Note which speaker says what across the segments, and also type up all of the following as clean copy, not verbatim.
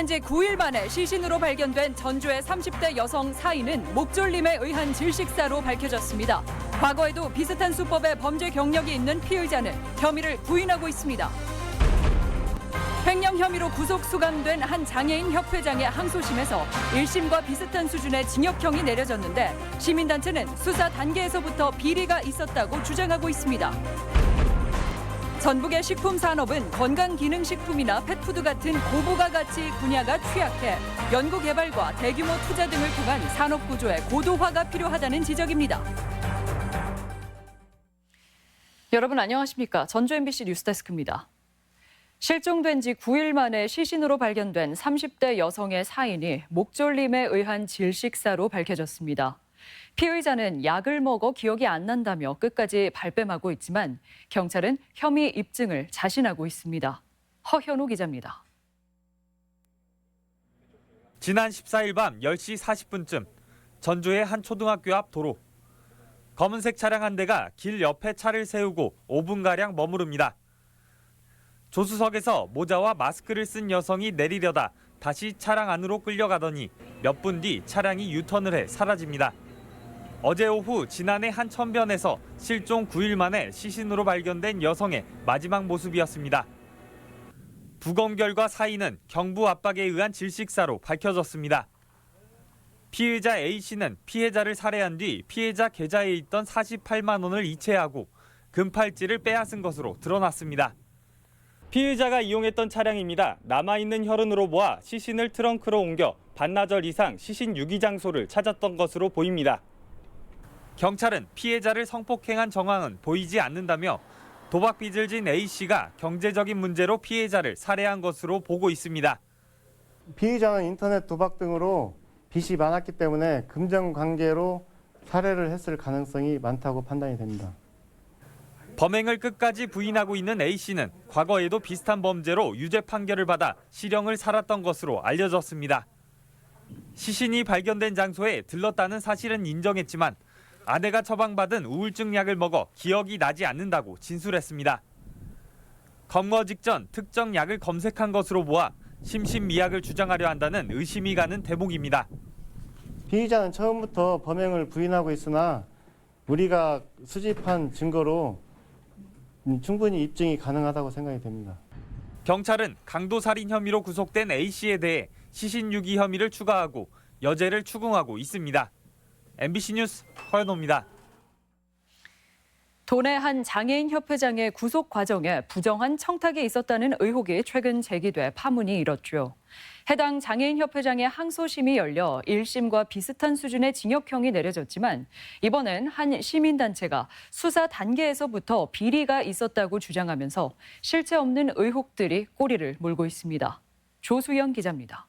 Speaker 1: 지 9일 만에 시신으로 발견된 전주의 30대 여성 사인은 목졸림에 의한 질식사로 밝혀졌습니다. 과거에도 비슷한 수법의 범죄 경력이 있는 피의자는 혐의를 부인하고 있습니다. 횡령 혐의로 구속 수감된 한 장애인 협회장의 항소심에서 1심과 비슷한 수준의 징역형이 내려졌는데 시민단체는 수사 단계에서부터 비리가 있었다고 주장하고 있습니다. 전북의 식품 산업은 건강기능식품이나 펫푸드 같은 고부가 가치 분야가 취약해 연구개발과 대규모 투자 등을 통한 산업구조의 고도화가 필요하다는 지적입니다. 여러분 안녕하십니까? 전주 MBC 뉴스데스크입니다. 실종된 지 9일 만에 시신으로 발견된 30대 여성의 사인이 목졸림에 의한 질식사로 밝혀졌습니다. 피의자는 약을 먹어 기억이 안 난다며 끝까지 발뺌하고 있지만 경찰은 혐의 입증을 자신하고 있습니다. 허현우 기자입니다.
Speaker 2: 지난 14일 밤 10시 40분쯤 전주의 한 초등학교 앞 도로. 검은색 차량 한 대가 길 옆에 차를 세우고 5분가량 머무릅니다. 조수석에서 모자와 마스크를 쓴 여성이 내리려다 다시 차량 안으로 끌려가더니 몇 분 뒤 차량이 유턴을 해 사라집니다. 어제 오후 진안의 한 천변에서 실종 9일 만에 시신으로 발견된 여성의 마지막 모습이었습니다. 부검 결과 사인은 경부 압박에 의한 질식사로 밝혀졌습니다. 피의자 A씨는 피해자를 살해한 뒤 피해자 계좌에 있던 48만 원을 이체하고 금팔찌를 빼앗은 것으로 드러났습니다. 피의자가 이용했던 차량입니다. 남아있는 혈흔으로 보아 시신을 트렁크로 옮겨 반나절 이상 시신 유기 장소를 찾았던 것으로 보입니다. 경찰은 피해자를 성폭행한 정황은 보이지 않는다며 도박 빚을 진 A씨가 경제적인 문제로 피해자를 살해한 것으로 보고 있습니다.
Speaker 3: 피의자는 인터넷 도박 등으로 빚이 많았기 때문에 금전 관계로 살해를 했을 가능성이 많다고 판단이 됩니다.
Speaker 2: 범행을 끝까지 부인하고 있는 A씨는 과거에도 비슷한 범죄로 유죄 판결을 받아 실형을 살았던 것으로 알려졌습니다. 시신이 발견된 장소에 들렀다는 사실은 인정했지만 아내가 처방받은 우울증 약을 먹어 기억이 나지 않는다고 진술했습니다. 검거 직전 특정 약을 검색한 것으로 보아 심신미약을 주장하려 한다는 의심이 가는 대목입니다.
Speaker 3: 피의자는 처음부터 범행을 부인하고 있으나 우리가 수집한 증거로 충분히 입증이 가능하다고 생각이 됩니다.
Speaker 2: 경찰은 강도살인 혐의로 구속된 A씨에 대해 시신 유기 혐의를 추가하고 여죄를 추궁하고 있습니다. MBC 뉴스 허연호입니다.
Speaker 1: 도내 한 장애인 협회장의 구속 과정에 부정한 청탁이 있었다는 의혹이 최근 제기돼 파문이 일었죠. 해당 장애인 협회장의 항소심이 열려 1심과 비슷한 수준의 징역형이 내려졌지만 이번엔 한 시민단체가 수사 단계에서부터 비리가 있었다고 주장하면서 실체 없는 의혹들이 꼬리를 물고 있습니다. 조수영 기자입니다.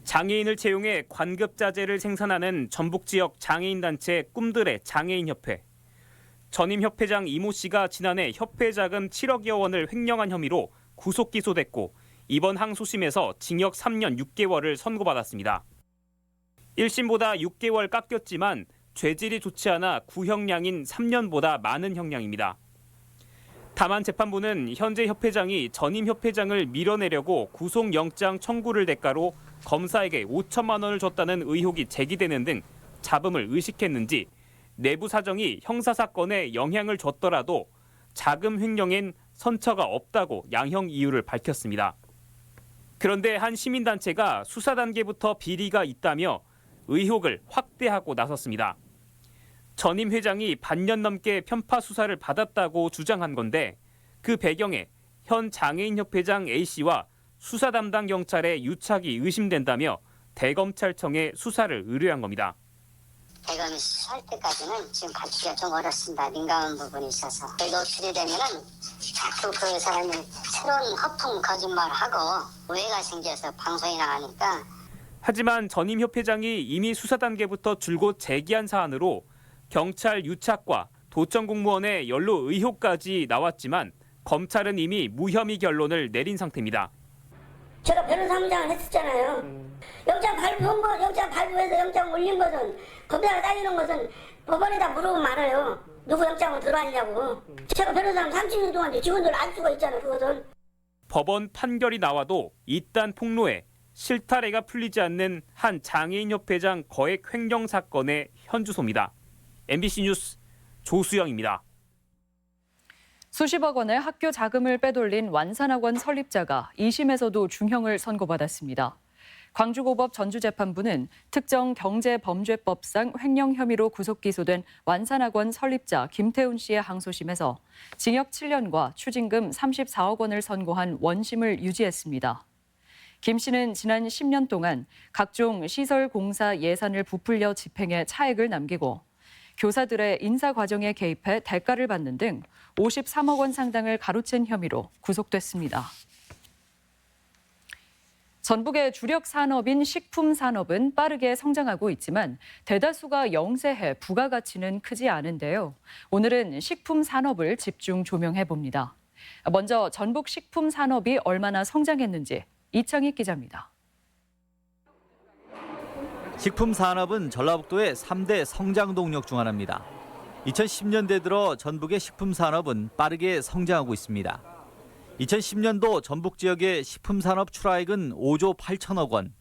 Speaker 4: 장애인을 채용해 관급자재를 생산하는 전북 지역 장애인단체 꿈들의 장애인협회. 전임 협회장 이모 씨가 지난해 협회 자금 7억여 원을 횡령한 혐의로 구속 기소됐고 이번 항소심에서 징역 3년 6개월을 선고받았습니다. 1심보다 6개월 깎였지만 죄질이 좋지 않아 구형량인 3년보다 많은 형량입니다. 다만 재판부는 현재 협회장이 전임 협회장을 밀어내려고 구속영장 청구를 대가로 검사에게 5천만 원을 줬다는 의혹이 제기되는 등 잡음을 의식했는지 내부 사정이 형사사건에 영향을 줬더라도 자금 횡령엔 선처가 없다고 양형 이유를 밝혔습니다. 그런데 한 시민단체가 수사 단계부터 비리가 있다며 의혹을 확대하고 나섰습니다. 전임 회장이 반년 넘게 편파 수사를 받았다고 주장한 건데 그 배경에 현 장애인협회장 A씨와 수사 담당 경찰의 유착이 의심된다며 대검찰청에 수사를 의뢰한 겁니다.
Speaker 5: 대검이 수사할 때까지는 지금 갖기가 좀 어렵습니다. 민감한 부분이 있어서. 노출이 되면은 자꾸 그 사람이 새로운 허풍 거짓말을 하고 오해가 생겨서 방송에 나가니까.
Speaker 4: 하지만 전임 협회장이 이미 수사 단계부터 줄곧 제기한 사안으로 경찰 유착과 도청 공무원의 연루 의혹까지 나왔지만 검찰은 이미 무혐의 결론을 내린 상태입니다.
Speaker 6: 제가 변호사무장을 했었잖아요. 영장 발부한 거, 영장 발부해서 영장 올린 것은 검사가 따지는 것은 법원에다 물어보면 알아요. 누구 영장으로 들어왔냐고. 제가 변호사는 30년 동안 직원들 안 쓰고 있잖아요. 그것은.
Speaker 4: 법원 판결이 나와도 이딴 폭로에 실타래가 풀리지 않는 한 장애인협회장 거액 횡령 사건의 현주소입니다. MBC 뉴스 조수영입니다.
Speaker 1: 수십억 원의 학교 자금을 빼돌린 완산학원 설립자가 2심에서도 중형을 선고받았습니다. 광주고법 전주재판부는 특정 경제범죄법상 횡령 혐의로 구속 기소된 완산학원 설립자 김태훈 씨의 항소심에서 징역 7년과 추징금 34억 원을 선고한 원심을 유지했습니다. 김 씨는 지난 10년 동안 각종 시설 공사 예산을 부풀려 집행해 차액을 남기고 교사들의 인사 과정에 개입해 대가를 받는 등 53억 원 상당을 가로챈 혐의로 구속됐습니다. 전북의 주력 산업인 식품 산업은 빠르게 성장하고 있지만 대다수가 영세해 부가가치는 크지 않은데요. 오늘은 식품 산업을 집중 조명해 봅니다. 먼저 전북 식품 산업이 얼마나 성장했는지 이창익 기자입니다.
Speaker 7: 식품 산업은 전라북도의 3대 성장 동력 중 하나입니다. 2010년대 들어 전북의 식품 산업은 빠르게 성장하고 있습니다. 2010년도 전북 지역의 식품 산업 출하액은 5조 8천억 원,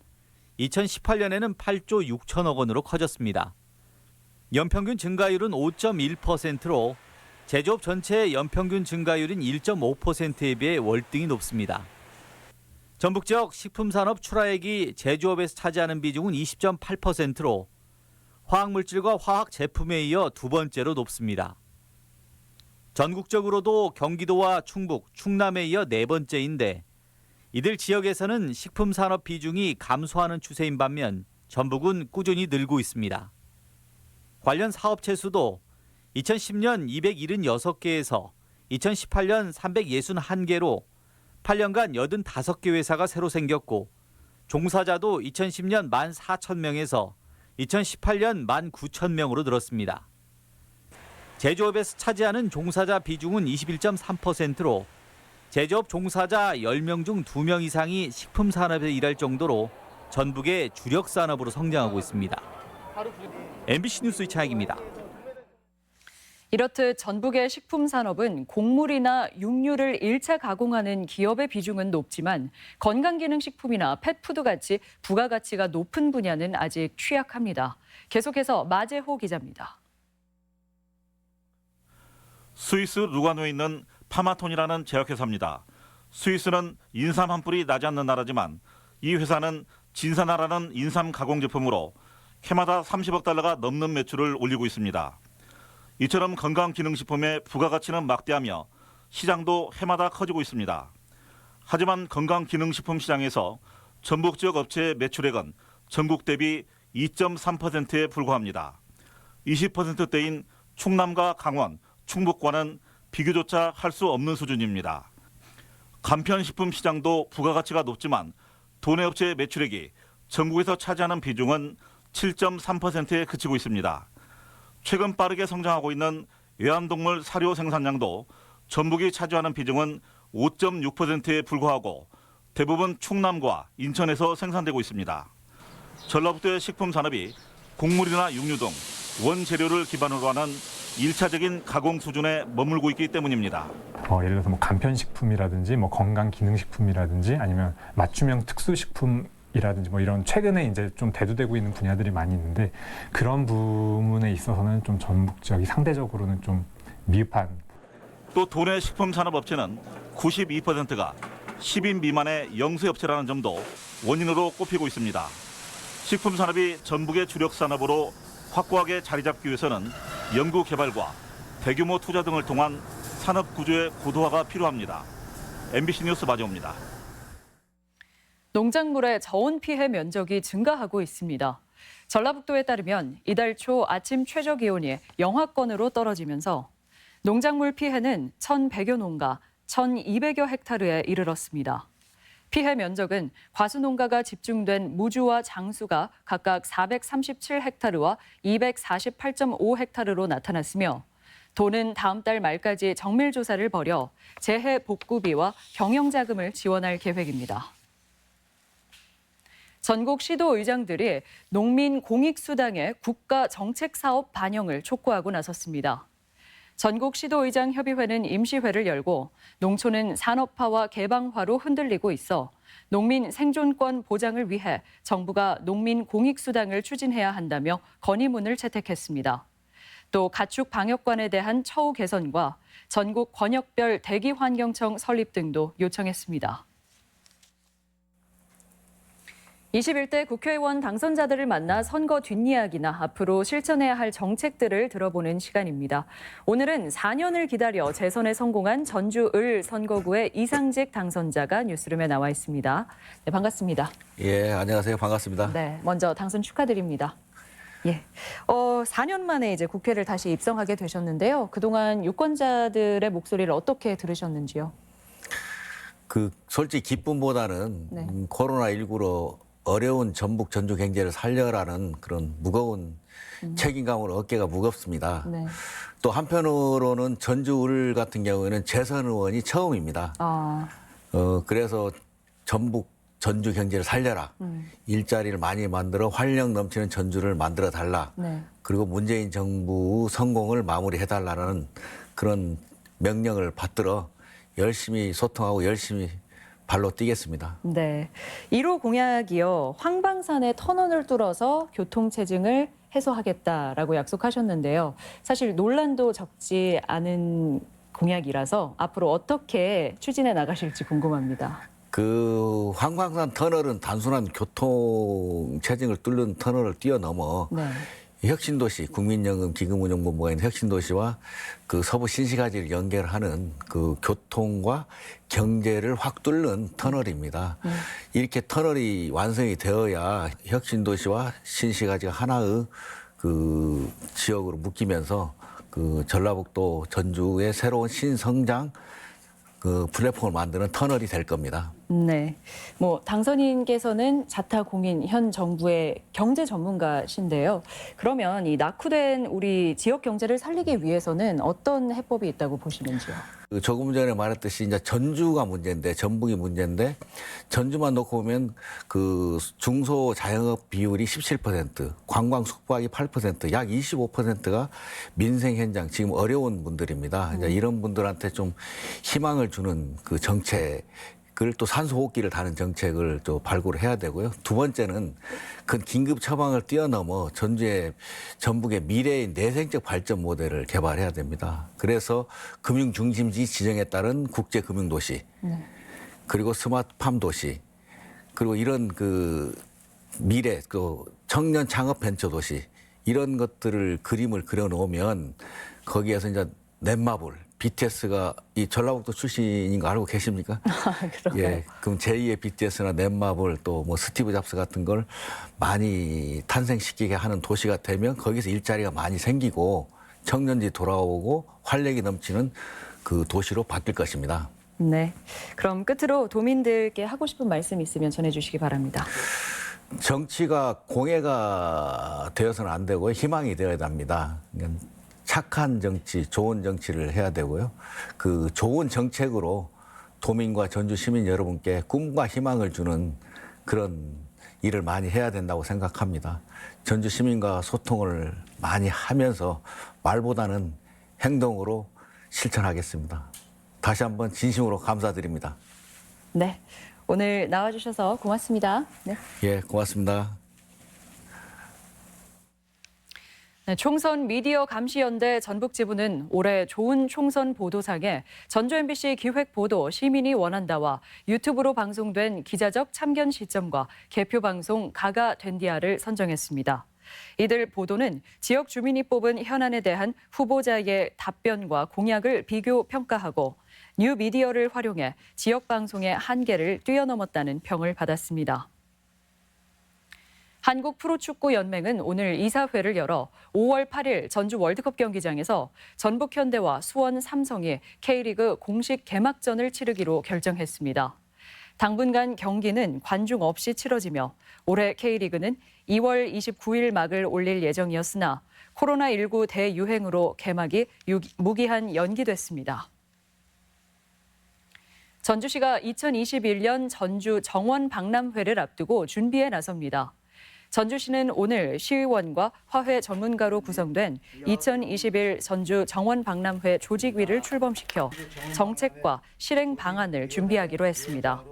Speaker 7: 2018년에는 8조 6천억 원으로 커졌습니다. 연평균 증가율은 5.1%로 제조업 전체의 연평균 증가율인 1.5%에 비해 월등히 높습니다. 전북 지역 식품산업 출하액이 제조업에서 차지하는 비중은 20.8%로 화학물질과 화학 제품에 이어 두 번째로 높습니다. 전국적으로도 경기도와 충북, 충남에 이어 네 번째인데 이들 지역에서는 식품산업 비중이 감소하는 추세인 반면 전북은 꾸준히 늘고 있습니다. 관련 사업체 수도 2010년 276개에서 2018년 361개로 8년간 85개 회사가 새로 생겼고 종사자도 2010년 14,000명에서 2018년 19,000명으로 늘었습니다. 제조업에서 차지하는 종사자 비중은 21.3%로 제조업 종사자 10명 중 2명 이상이 식품 산업에 일할 정도로 전북의 주력 산업으로 성장하고 있습니다. MBC 뉴스 이창익입니다.
Speaker 1: 이렇듯 전북의 식품 산업은 곡물이나 육류를 1차 가공하는 기업의 비중은 높지만 건강기능식품이나 펫푸드 같이 부가가치가 높은 분야는 아직 취약합니다. 계속해서 마재호 기자입니다.
Speaker 8: 스위스 루가노에 있는 파마톤이라는 제약회사입니다. 스위스는 인삼 한 뿔이 나지 않는 나라지만 이 회사는 진사나라는 인삼 가공 제품으로 해마다 30억 달러가 넘는 매출을 올리고 있습니다. 이처럼 건강기능식품의 부가가치는 막대하며 시장도 해마다 커지고 있습니다. 하지만 건강기능식품 시장에서 전북 지역 업체의 매출액은 전국 대비 2.3%에 불과합니다. 20%대인 충남과 강원, 충북과는 비교조차 할 수 없는 수준입니다. 간편식품 시장도 부가가치가 높지만 도내 업체의 매출액이 전국에서 차지하는 비중은 7.3%에 그치고 있습니다. 최근 빠르게 성장하고 있는 애완동물 사료 생산량도 전북이 차지하는 비중은 5.6%에 불과하고 대부분 충남과 인천에서 생산되고 있습니다. 전라북도의 식품 산업이 곡물이나 육류 등 원재료를 기반으로 하는 1차적인 가공 수준에 머물고 있기 때문입니다.
Speaker 9: 예를 들어서 뭐 간편식품이라든지 뭐 건강기능식품이라든지 아니면 맞춤형 특수식품이라든지 뭐 이런 최근에 이제 좀 대두되고 있는 분야들이 많이 있는데 그런 부분에 있어서는 좀 전북 지역이 상대적으로는 좀 미흡한.
Speaker 8: 또 도내 식품산업업체는 92%가 10인 미만의 영세업체라는 점도 원인으로 꼽히고 있습니다. 식품산업이 전북의 주력 산업으로 확고하게 자리 잡기 위해서는 연구개발과 대규모 투자 등을 통한 산업 구조의 고도화가 필요합니다. MBC 뉴스 마재호입니다.
Speaker 1: 농작물의 저온 피해 면적이 증가하고 있습니다. 전라북도에 따르면 이달 초 아침 최저 기온이 영하권으로 떨어지면서 농작물 피해는 1,100여 농가, 1,200여 헥타르에 이르렀습니다. 피해 면적은 과수농가가 집중된 무주와 장수가 각각 437헥타르와 248.5헥타르로 나타났으며 도는 다음 달 말까지 정밀 조사를 벌여 재해 복구비와 경영자금을 지원할 계획입니다. 전국 시도의장들이 농민 공익수당의 국가 정책사업 반영을 촉구하고 나섰습니다. 전국시도의장협의회는 임시회를 열고 농촌은 산업화와 개방화로 흔들리고 있어 농민 생존권 보장을 위해 정부가 농민 공익수당을 추진해야 한다며 건의문을 채택했습니다. 또 가축 방역관에 대한 처우 개선과 전국 권역별 대기환경청 설립 등도 요청했습니다. 21대 국회의원 당선자들을 만나 선거 뒷이야기나 앞으로 실천해야 할 정책들을 들어보는 시간입니다. 오늘은 4년을 기다려 재선에 성공한 전주 을 선거구의 이상직 당선자가 뉴스룸에 나와 있습니다. 네, 반갑습니다.
Speaker 10: 예, 안녕하세요. 반갑습니다.
Speaker 1: 네, 먼저 당선 축하드립니다. 예, 4년 만에 이제 국회를 다시 입성하게 되셨는데요. 그동안 유권자들의 목소리를 어떻게 들으셨는지요?
Speaker 10: 솔직히 기쁨보다는
Speaker 1: 네.
Speaker 10: 코로나19로 어려운 전북 전주 경제를 살려라는 그런 무거운 책임감으로 어깨가 무겁습니다.
Speaker 1: 네.
Speaker 10: 또 한편으로는 전주 을 같은 경우에는 재선 의원이 처음입니다. 그래서 전북 전주 경제를 살려라. 일자리를 많이 만들어 활력 넘치는 전주를 만들어 달라.
Speaker 1: 네.
Speaker 10: 그리고 문재인 정부 성공을 마무리해달라는 그런 명령을 받들어 열심히 소통하고 열심히 발로 뛰겠습니다.
Speaker 1: 네, 1호 공약이요. 황방산의 터널을 뚫어서 교통체증을 해소하겠다라고 약속하셨는데요. 사실 논란도 적지 않은 공약이라서 앞으로 어떻게 추진해 나가실지 궁금합니다.
Speaker 10: 황방산 터널은 단순한 교통 체증을 뚫는 터널을 뛰어넘어
Speaker 1: 네.
Speaker 10: 혁신도시, 국민연금 기금운용본부가 있는 혁신도시와 서부 신시가지를 연결하는 교통과 경제를 확 뚫는 터널입니다. 이렇게 터널이 완성이 되어야 혁신도시와 신시가지가 하나의 지역으로 묶이면서 전라북도 전주의 새로운 신성장 플랫폼을 만드는 터널이 될 겁니다.
Speaker 1: 네, 당선인께서는 자타공인 현 정부의 경제 전문가신데요. 그러면 이 낙후된 우리 지역 경제를 살리기 위해서는 어떤 해법이 있다고 보시는지요?
Speaker 10: 조금 전에 말했듯이 이제 전주가 문제인데, 전북이 문제인데, 전주만 놓고 보면 중소 자영업 비율이 17%, 관광 숙박이 8%, 약 25%가 민생 현장, 지금 어려운 분들입니다. 이제 이런 분들한테 좀 희망을 주는 정책을 또 산소호흡기를 다는 정책을 또 발굴을 해야 되고요. 두 번째는 긴급 처방을 뛰어넘어 전북의 미래의 내생적 발전 모델을 개발해야 됩니다. 그래서 금융 중심지 지정에 따른 국제 금융도시, 그리고 스마트팜 도시, 그리고 이런 미래 청년 창업 벤처 도시, 이런 것들을 그림을 그려 놓으면 거기에서 이제 넷마블, BTS가 이 전라북도 출신인 거 알고 계십니까?
Speaker 1: 그런가요?
Speaker 10: 예, 그럼 제2의 BTS나 넷마블 또 스티브 잡스 같은 걸 많이 탄생시키게 하는 도시가 되면 거기서 일자리가 많이 생기고 청년들이 돌아오고 활력이 넘치는 도시로 바뀔 것입니다.
Speaker 1: 네, 그럼 끝으로 도민들께 하고 싶은 말씀 있으면 전해주시기 바랍니다.
Speaker 10: 정치가 공해가 되어서는 안 되고 희망이 되어야 합니다. 그러니까 착한 정치, 좋은 정치를 해야 되고요. 좋은 정책으로 도민과 전주 시민 여러분께 꿈과 희망을 주는 그런 일을 많이 해야 된다고 생각합니다. 전주 시민과 소통을 많이 하면서 말보다는 행동으로 실천하겠습니다. 다시 한번 진심으로 감사드립니다.
Speaker 1: 네, 오늘 나와주셔서 고맙습니다. 네.
Speaker 10: 예, 고맙습니다.
Speaker 1: 네, 총선 미디어 감시연대 전북지부는 올해 좋은 총선 보도상에 전주 MBC 기획보도 시민이 원한다와 유튜브로 방송된 기자적 참견 시점과 개표 방송 가가 된디아를 선정했습니다. 이들 보도는 지역 주민이 뽑은 현안에 대한 후보자의 답변과 공약을 비교 평가하고 뉴미디어를 활용해 지역 방송의 한계를 뛰어넘었다는 평을 받았습니다. 한국 프로축구연맹은 오늘 이사회를 열어 5월 8일 전주 월드컵 경기장에서 전북 현대와 수원 삼성이 K리그 공식 개막전을 치르기로 결정했습니다. 당분간 경기는 관중 없이 치러지며 올해 K리그는 2월 29일 막을 올릴 예정이었으나 코로나19 대유행으로 개막이 무기한 연기됐습니다. 전주시가 2021년 전주 정원 박람회를 앞두고 준비에 나섭니다. 전주시는 오늘 시의원과 화훼 전문가로 구성된 2021 전주 정원박람회 조직위를 출범시켜 정책과 실행 방안을 준비하기로 했습니다.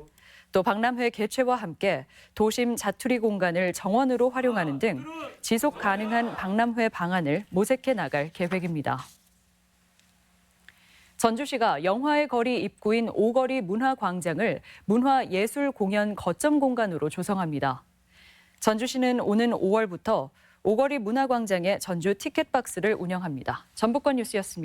Speaker 1: 또 박람회 개최와 함께 도심 자투리 공간을 정원으로 활용하는 등 지속 가능한 박람회 방안을 모색해 나갈 계획입니다. 전주시가 영화의 거리 입구인 오거리 문화광장을 문화예술공연 거점 공간으로 조성합니다. 전주시는 오는 5월부터 오거리 문화광장에 전주 티켓박스를 운영합니다. 전북권 뉴스였습니다.